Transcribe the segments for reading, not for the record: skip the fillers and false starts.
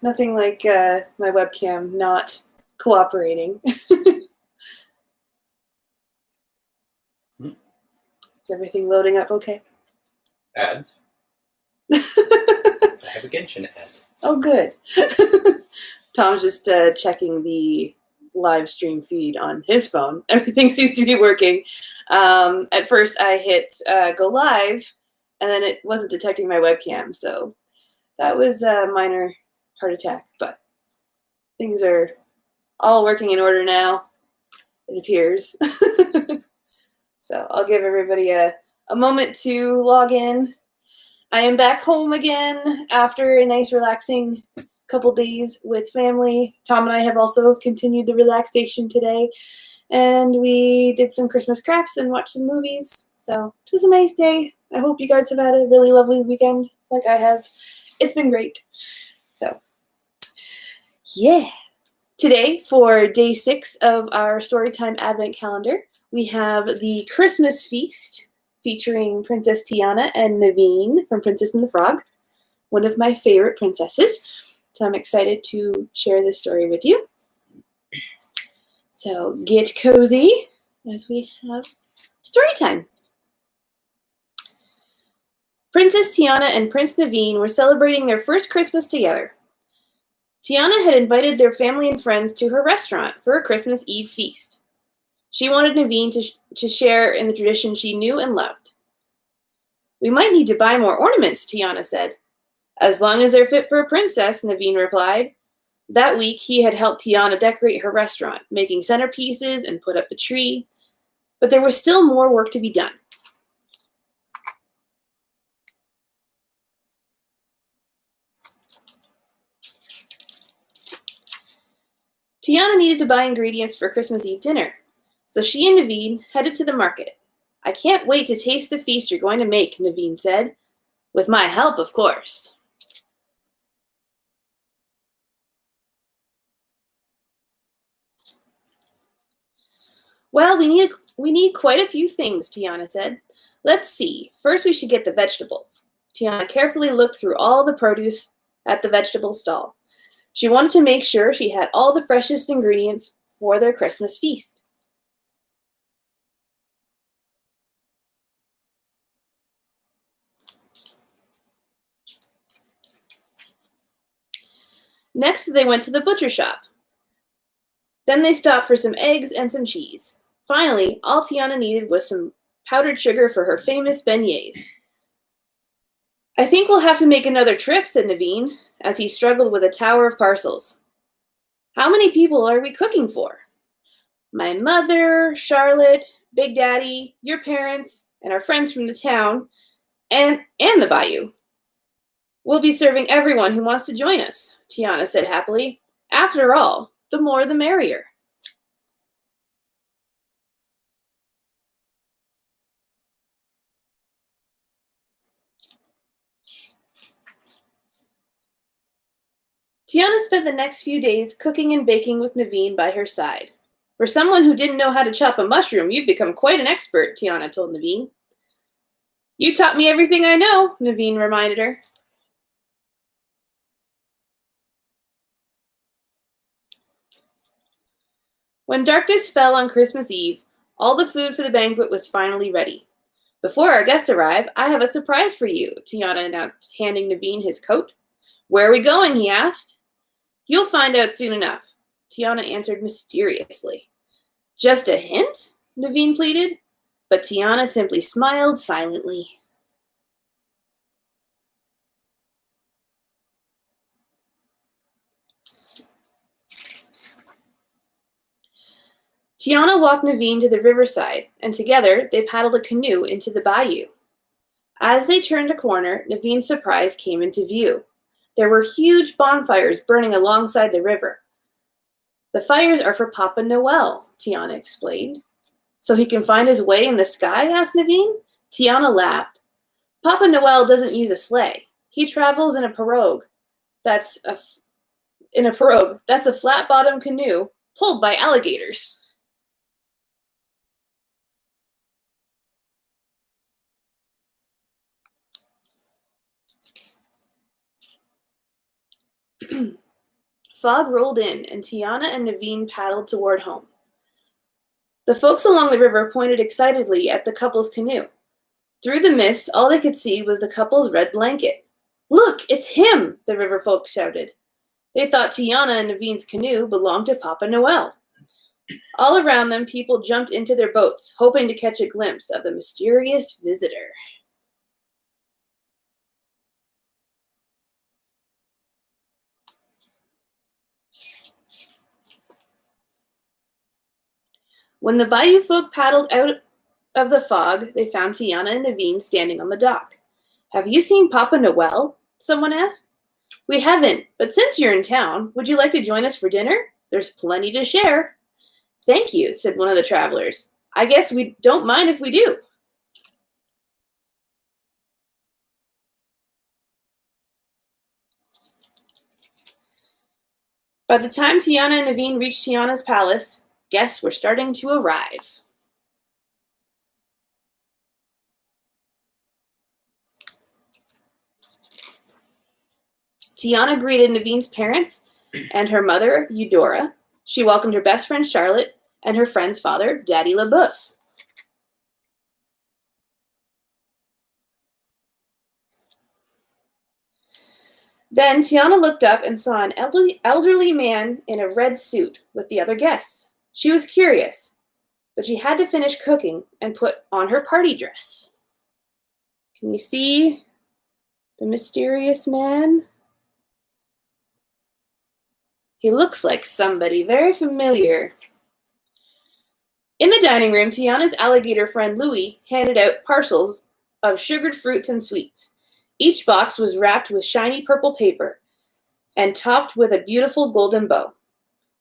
Nothing like my webcam not cooperating. Is everything loading up okay? Ads. I have a Genshin ad. Oh, good. Tom's just checking the live stream feed on his phone. Everything seems to be working. At first, I hit go live, and then it wasn't detecting my webcam, so that was a minor heart attack, but things are all working in order now, it appears. So I'll give everybody a moment to log in. I am back home again after a nice relaxing couple days with family. Tom and I have also continued the relaxation today, and we did some Christmas crafts and watched some movies. So it was a nice day. I hope you guys have had a really lovely weekend like I have. It's been great. So yeah. Today, for day 6 of our Storytime Advent Calendar, we have the Christmas Feast featuring Princess Tiana and Naveen from Princess and the Frog, one of my favorite princesses. So I'm excited to share this story with you. So get cozy as we have story time. Princess Tiana and Prince Naveen were celebrating their first Christmas together. Tiana had invited their family and friends to her restaurant for a Christmas Eve feast. She wanted Naveen to share in the tradition she knew and loved. "We might need to buy more ornaments," Tiana said. "As long as they're fit for a princess," Naveen replied. That week, he had helped Tiana decorate her restaurant, making centerpieces and put up the tree. But there was still more work to be done. Tiana needed to buy ingredients for Christmas Eve dinner, so she and Naveen headed to the market. "I can't wait to taste the feast you're going to make," Naveen said. "With my help, of course." "Well, we need quite a few things," Tiana said. "Let's see. First, we should get the vegetables." Tiana carefully looked through all the produce at the vegetable stall. She wanted to make sure she had all the freshest ingredients for their Christmas feast. Next, they went to the butcher shop. Then they stopped for some eggs and some cheese. Finally, all Tiana needed was some powdered sugar for her famous beignets. "I think we'll have to make another trip," said Naveen, as he struggled with a tower of parcels. "How many people are we cooking for?" "My mother, Charlotte, Big Daddy, your parents, and our friends from the town, and the bayou. We'll be serving everyone who wants to join us," Tiana said happily. "After all, the more the merrier." Tiana spent the next few days cooking and baking with Naveen by her side. "For someone who didn't know how to chop a mushroom, you've become quite an expert," Tiana told Naveen. "You taught me everything I know," Naveen reminded her. When darkness fell on Christmas Eve, all the food for the banquet was finally ready. "Before our guests arrive, I have a surprise for you," Tiana announced, handing Naveen his coat. "Where are we going?" he asked. "You'll find out soon enough," Tiana answered mysteriously. "Just a hint?" Naveen pleaded, but Tiana simply smiled silently. Tiana walked Naveen to the riverside, and together they paddled a canoe into the bayou. As they turned a corner, Naveen's surprise came into view. There were huge bonfires burning alongside the river. "The fires are for Papa Noel," Tiana explained. "So he can find his way in the sky?" asked Naveen. Tiana laughed. "Papa Noel doesn't use a sleigh. He travels in a pirogue. That's a flat-bottomed canoe pulled by alligators." Fog rolled in, and Tiana and Naveen paddled toward home. The folks along the river pointed excitedly at the couple's canoe. Through the mist, all they could see was the couple's red blanket. "Look, it's him!" the river folk shouted. They thought Tiana and Naveen's canoe belonged to Papa Noel. All around them, people jumped into their boats, hoping to catch a glimpse of the mysterious visitor. When the Bayou folk paddled out of the fog, they found Tiana and Naveen standing on the dock. "Have you seen Papa Noel?" someone asked. "We haven't, but since you're in town, would you like to join us for dinner? There's plenty to share." "Thank you," said one of the travelers. "I guess we don't mind if we do." By the time Tiana and Naveen reached Tiana's palace, guests were starting to arrive. Tiana greeted Naveen's parents and her mother, Eudora. She welcomed her best friend, Charlotte, and her friend's father, Daddy LaBeouf. Then Tiana looked up and saw an elderly man in a red suit with the other guests. She was curious, but she had to finish cooking and put on her party dress. Can you see the mysterious man? He looks like somebody very familiar. In the dining room, Tiana's alligator friend Louie handed out parcels of sugared fruits and sweets. Each box was wrapped with shiny purple paper and topped with a beautiful golden bow.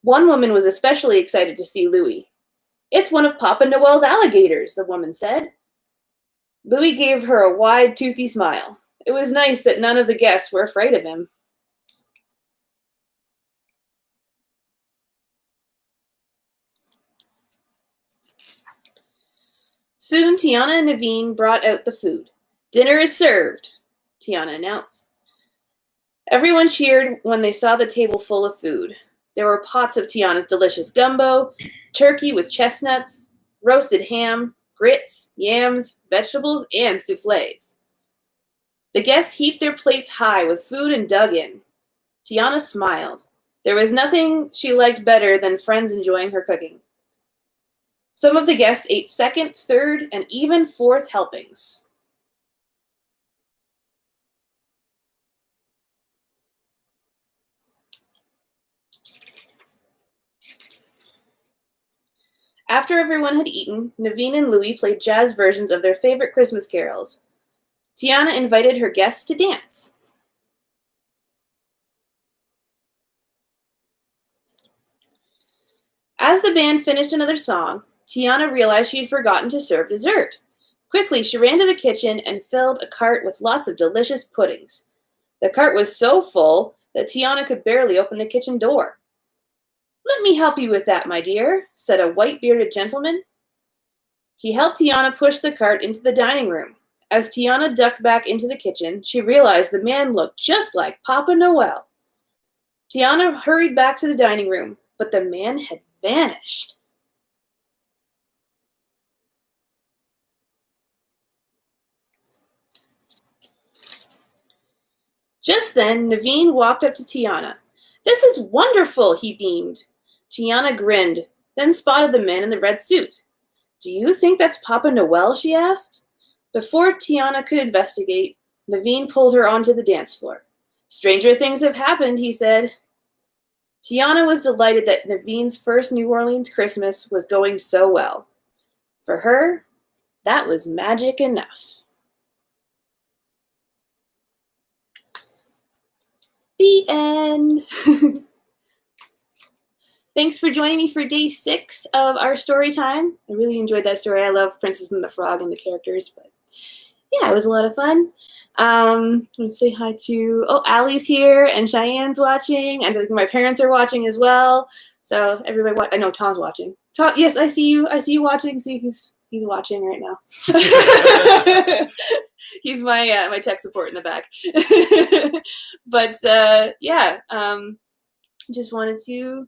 One woman was especially excited to see Louie. "It's one of Papa Noel's alligators," the woman said. Louie gave her a wide, toothy smile. It was nice that none of the guests were afraid of him. Soon, Tiana and Naveen brought out the food. "Dinner is served," Tiana announced. Everyone cheered when they saw the table full of food. There were pots of Tiana's delicious gumbo, turkey with chestnuts, roasted ham, grits, yams, vegetables, and soufflés. The guests heaped their plates high with food and dug in. Tiana smiled. There was nothing she liked better than friends enjoying her cooking. Some of the guests ate second, third, and even fourth helpings. After everyone had eaten, Naveen and Louie played jazz versions of their favorite Christmas carols. Tiana invited her guests to dance. As the band finished another song, Tiana realized she had forgotten to serve dessert. Quickly, she ran to the kitchen and filled a cart with lots of delicious puddings. The cart was so full that Tiana could barely open the kitchen door. "Let me help you with that, my dear," said a white-bearded gentleman. He helped Tiana push the cart into the dining room. As Tiana ducked back into the kitchen, she realized the man looked just like Papa Noel. Tiana hurried back to the dining room, but the man had vanished. Just then, Naveen walked up to Tiana. "This is wonderful," he beamed. Tiana grinned, then spotted the man in the red suit. "Do you think that's Papa Noel?" she asked. Before Tiana could investigate, Naveen pulled her onto the dance floor. "Stranger things have happened," he said. Tiana was delighted that Naveen's first New Orleans Christmas was going so well. For her, that was magic enough. The end. Thanks for joining me for day 6 of our story time. I really enjoyed that story. I love Princess and the Frog and the characters, but yeah, it was a lot of fun. Let's say hi to, Allie's here and Cheyenne's watching, and my parents are watching as well. So everybody, I know Tom's watching. Tom, yes, I see you. I see you watching. See, he's watching right now. He's my tech support in the back. But yeah. just wanted to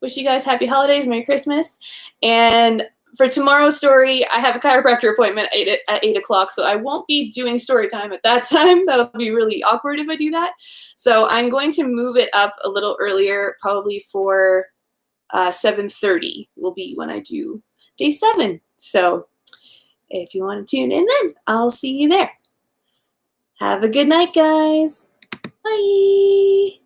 wish you guys happy holidays, Merry Christmas. And for tomorrow's story, I have a chiropractor appointment at 8 o'clock, so I won't be doing story time at that time. That'll be really awkward if I do that. So I'm going to move it up a little earlier, probably for 7:30 will be when I do day 7. So if you want to tune in then, I'll see you there. Have a good night, guys. Bye.